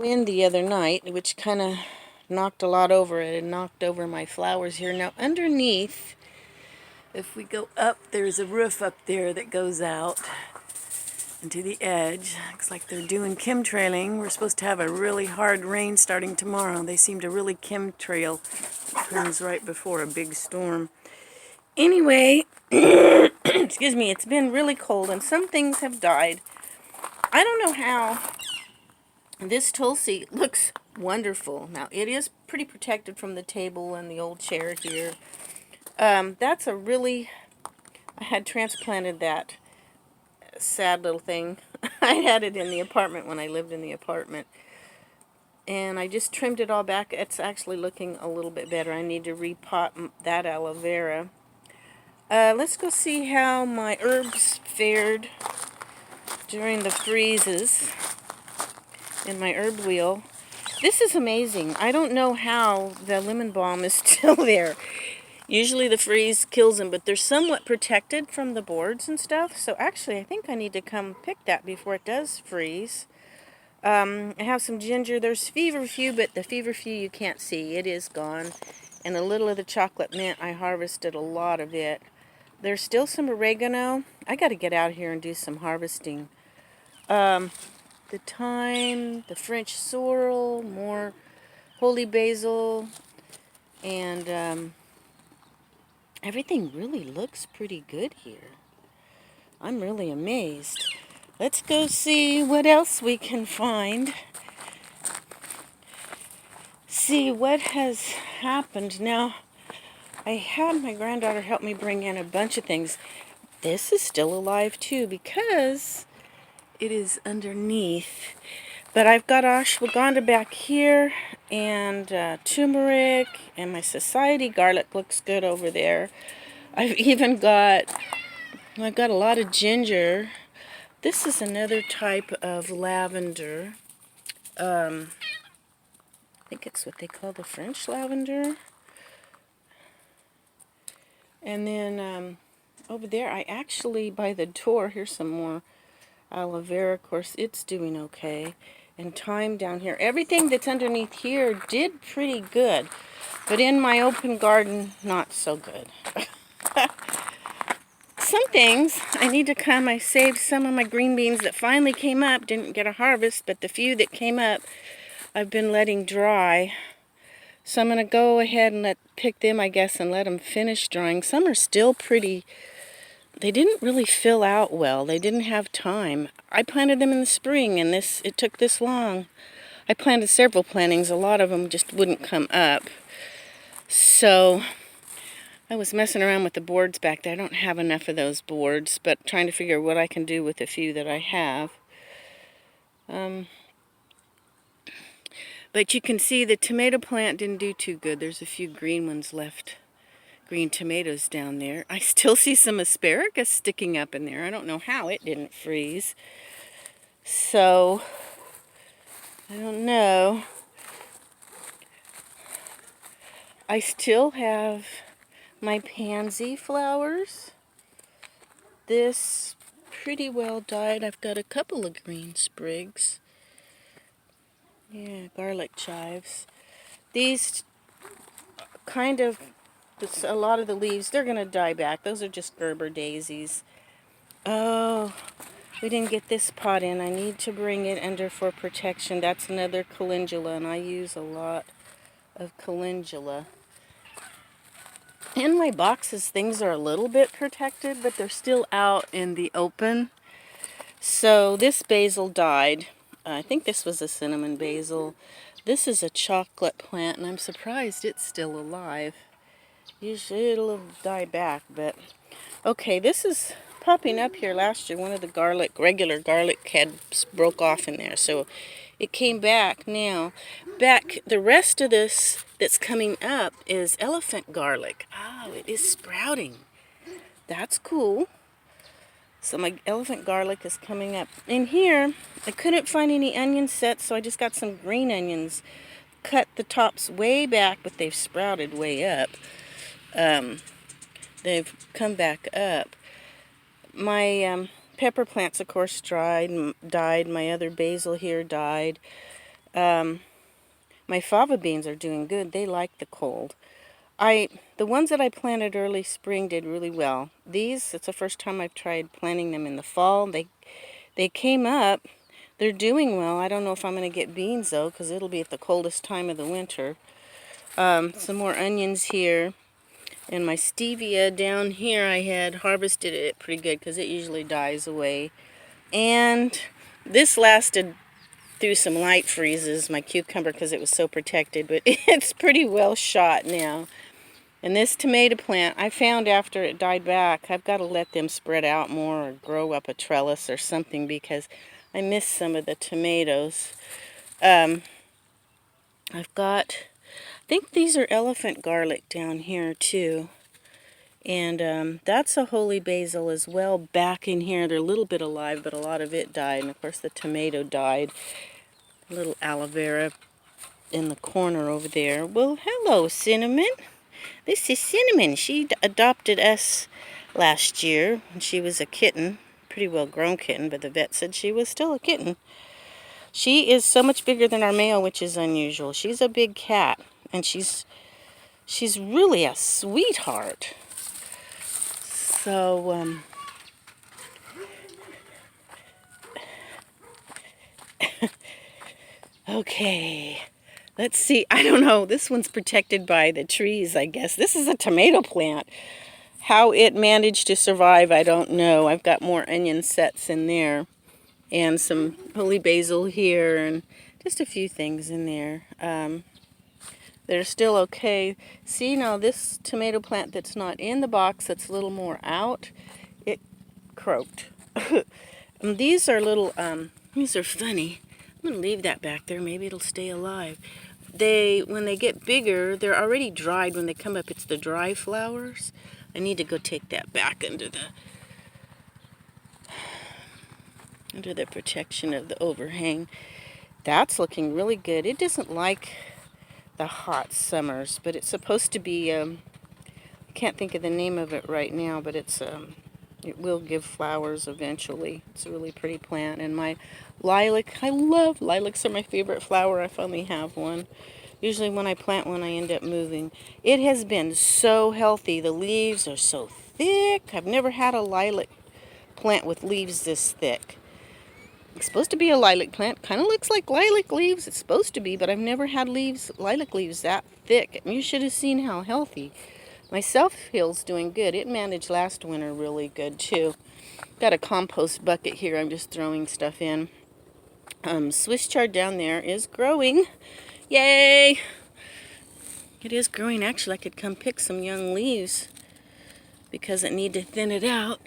wind the other night, which kind of knocked a lot over it and knocked over my flowers here. Now underneath, if we go up, there's a roof up there that goes out into the edge. Looks like they're doing chemtrailing. We're supposed to have a really hard rain starting tomorrow. They seem to really chemtrail. Comes right before a big storm. Anyway, excuse me, it's been really cold and some things have died. I don't know how. This Tulsi looks wonderful. Now, it is pretty protected from the table and the old chair here. That's a really... I had transplanted that sad little thing. I had it in the apartment when I lived in the apartment. And I just trimmed it all back. It's actually looking a little bit better. I need to repot that aloe vera. Let's go see how my herbs fared during the freezes in my herb wheel. This is amazing. I don't know how the lemon balm is still there. Usually the freeze kills them, but they're somewhat protected from the boards and stuff. So actually, I think I need to come pick that before it does freeze. I have some ginger. There's feverfew, but the feverfew you can't see. It is gone. And a little of the chocolate mint, I harvested a lot of it. There's still some oregano. I got to get out here and do some harvesting. The thyme, the French sorrel, more holy basil, and everything really looks pretty good here. I'm really amazed. Let's go see what else we can find. See what has happened. Now, I had my granddaughter help me bring in a bunch of things. This is still alive too because it is underneath. But I've got ashwagandha back here, and turmeric, and my society garlic looks good over there. I've got a lot of ginger. This is another type of lavender. I think it's what they call the French lavender. And then over there, I actually, by the door, here's some more aloe vera. Of course, it's doing okay. And thyme down here. Everything that's underneath here did pretty good. But in my open garden, not so good. Some things, I need to come. I saved some of my green beans that finally came up. Didn't get a harvest, but the few that came up, I've been letting dry. So I'm going to go ahead and pick them, I guess, and let them finish drying. Some are still pretty... They didn't really fill out well. They didn't have time. I planted them in the spring, and it took this long. I planted several plantings. A lot of them just wouldn't come up. So I was messing around with the boards back there. I don't have enough of those boards, but trying to figure what I can do with the few that I have. But you can see the tomato plant didn't do too good. There's a few green ones left. Green tomatoes down there. I still see some asparagus sticking up in there. I don't know how it didn't freeze. So, I don't know. I still have my pansy flowers. This pretty well died. I've got a couple of green sprigs. Yeah, garlic chives. These kind of... a lot of the leaves, they're going to die back. Those are just Gerber daisies. Oh, we didn't get this pot in. I need to bring it under for protection. That's another calendula, and I use a lot of calendula. In my boxes, things are a little bit protected, but they're still out in the open. So this basil died. I think this was a cinnamon basil. This is a chocolate plant, and I'm surprised it's still alive. Usually it'll die back, but... Okay, this is popping up here last year. One of the regular garlic heads broke off in there, so it came back now. The rest of this that's coming up is elephant garlic. Oh, it is sprouting. That's cool. So my elephant garlic is coming up. In here, I couldn't find any onion sets, so I just got some green onions. Cut the tops way back, but they've sprouted way up. They've come back up. My pepper plants, of course, died. My other basil here died. My fava beans are doing good. They like the cold. The ones that I planted early spring did really well. These, it's the first time I've tried planting them in the fall. They came up. They're doing well. I don't know if I'm going to get beans though, because it'll be at the coldest time of the winter. Some more onions here. And my stevia down here, I had harvested it pretty good because it usually dies away. And this lasted through some light freezes, my cucumber, because it was so protected, but it's pretty well shot now. And this tomato plant, I found after it died back, I've got to let them spread out more or grow up a trellis or something because I missed some of the tomatoes. I've got, I think these are elephant garlic down here too. And that's a holy basil as well back in here. They're a little bit alive, but a lot of it died. And of course the tomato died. A little aloe vera in the corner over there. Well, hello, Cinnamon. This is Cinnamon. She adopted us last year when she was a kitten. Pretty well grown kitten, but the vet said she was still a kitten. She is so much bigger than our male, which is unusual. She's a big cat, and she's really a sweetheart. So, okay. Let's see. I don't know. This one's protected by the trees, I guess. This is a tomato plant. How it managed to survive, I don't know. I've got more onion sets in there. And some holy basil here. And just a few things in there. They're still okay. See, now this tomato plant that's not in the box, that's a little more out, it croaked. And these are little, these are funny. I'm going to leave that back there. Maybe it'll stay alive. When they get bigger, they're already dried. When they come up, it's the dry flowers. I need to go take that back under the protection of the overhang. That's looking really good. It doesn't like the hot summers, but it's supposed to be, I can't think of the name of it right now, but it's, it will give flowers eventually. It's a really pretty plant. And my lilac, I love lilacs, are my favorite flower. I finally have one. Usually when I plant one, I end up moving. It has been so healthy. The leaves are so thick. I've never had a lilac plant with leaves this thick. It's supposed to be a lilac plant. Kind of looks like lilac leaves. It's supposed to be, but I've never had lilac leaves that thick. You should have seen how healthy. My self-heal's doing good. It managed last winter really good too. Got a compost bucket here. I'm just throwing stuff in. Swiss chard down there is growing. Yay! It is growing. Actually, I could come pick some young leaves because I need to thin it out.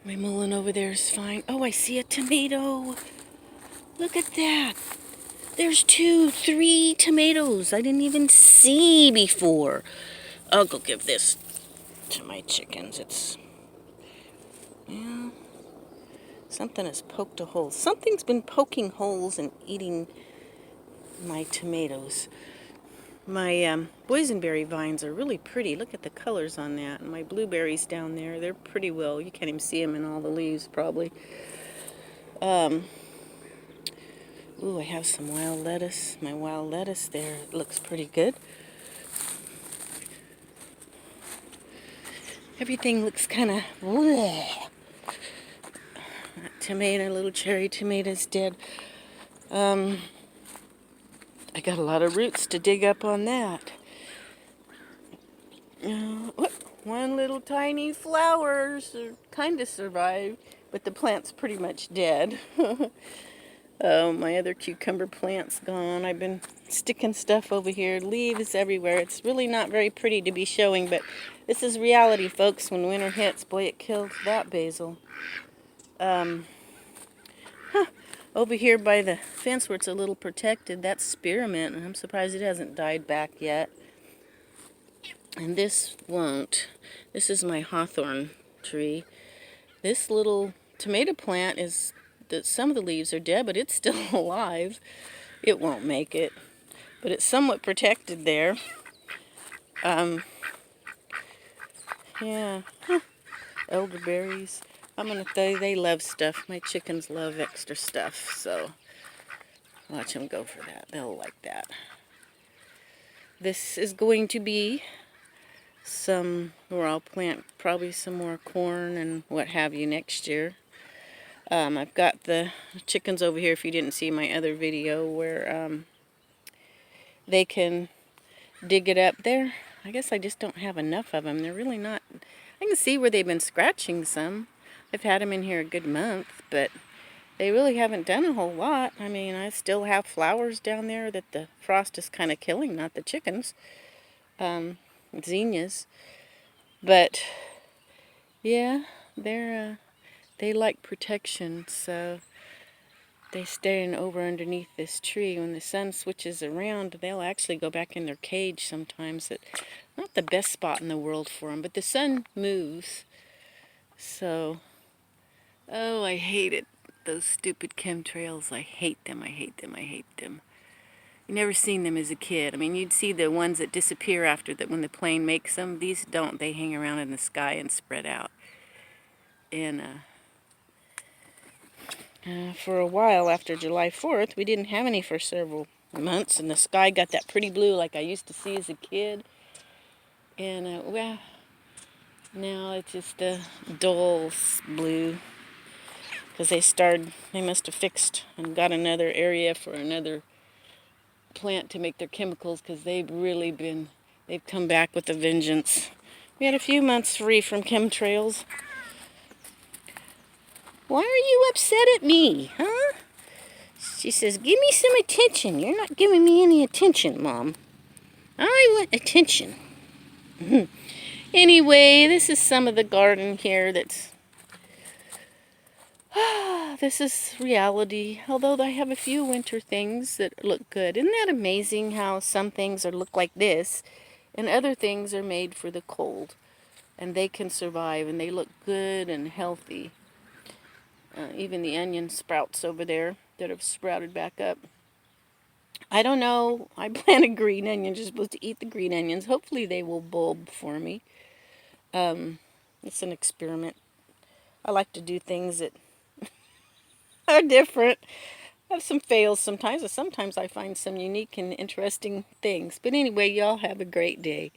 My mullein over there is fine. Oh, I see a tomato. Look at that. There's 2, 3 tomatoes I didn't even see before. I'll go give this to my chickens. Yeah, something has poked a hole. Something's been poking holes and eating my tomatoes. My boysenberry vines are really pretty. Look at the colors on that. And my blueberries down there, they're pretty well. You can't even see them in all the leaves, probably. Ooh, I have some wild lettuce. My wild lettuce there, it looks pretty good. Everything looks kind of tomato, little cherry tomato's dead. I got a lot of roots to dig up on that. One little tiny flower kind of survived, but the plant's pretty much dead. Oh, my other cucumber plant's gone. I've been sticking stuff over here, leaves everywhere. It's really not very pretty to be showing, but this is reality, folks. When winter hits, boy, it kills that basil. Over here by the fence where it's a little protected, that's spearmint, and I'm surprised it hasn't died back yet. And this won't. This is my hawthorn tree. This little tomato plant some of the leaves are dead, but it's still alive. It won't make it, but it's somewhat protected there. Yeah, elderberries. I'm gonna say they love stuff. My chickens love extra stuff, so Watch them go for that. They'll like that. This is going to be where I'll plant probably some more corn and what have you next year. I've got the chickens over here, if you didn't see my other video, where they can dig it up there. I guess I just don't have enough of them. They're really not. I can see where they've been scratching some. I've had them in here a good month, but they really haven't done a whole lot. I mean, I still have flowers down there that the frost is kind of killing, not the chickens. Zinnias. But, yeah, they like protection, so they stay over underneath this tree. When the sun switches around, they'll actually go back in their cage sometimes. It's not the best spot in the world for them, but the sun moves. So, oh, I hate it. Those stupid chemtrails. I hate them, I hate them, I hate them. You never seen them as a kid. I mean, you'd see the ones that disappear after that when the plane makes them. These don't. They hang around in the sky and spread out. And for a while after July 4th, we didn't have any for several months, and the sky got that pretty blue like I used to see as a kid. And, well, now it's just a dull blue, because they must have fixed and got another area for another plant to make their chemicals, because they've come back with a vengeance. We had a few months free from chemtrails. Why are you upset at me, huh? She says, give me some attention. You're not giving me any attention, Mom. I want attention. Anyway, this is some of the garden here that's... this is reality. Although I have a few winter things that look good. Isn't that amazing how some things look like this and other things are made for the cold? And they can survive and they look good and healthy. Even the onion sprouts over there that have sprouted back up. I don't know. I planted green onions. You're supposed to eat the green onions. Hopefully they will bulb for me. It's an experiment. I like to do things that are different. I have some fails sometimes, but sometimes I find some unique and interesting things. But anyway, y'all have a great day.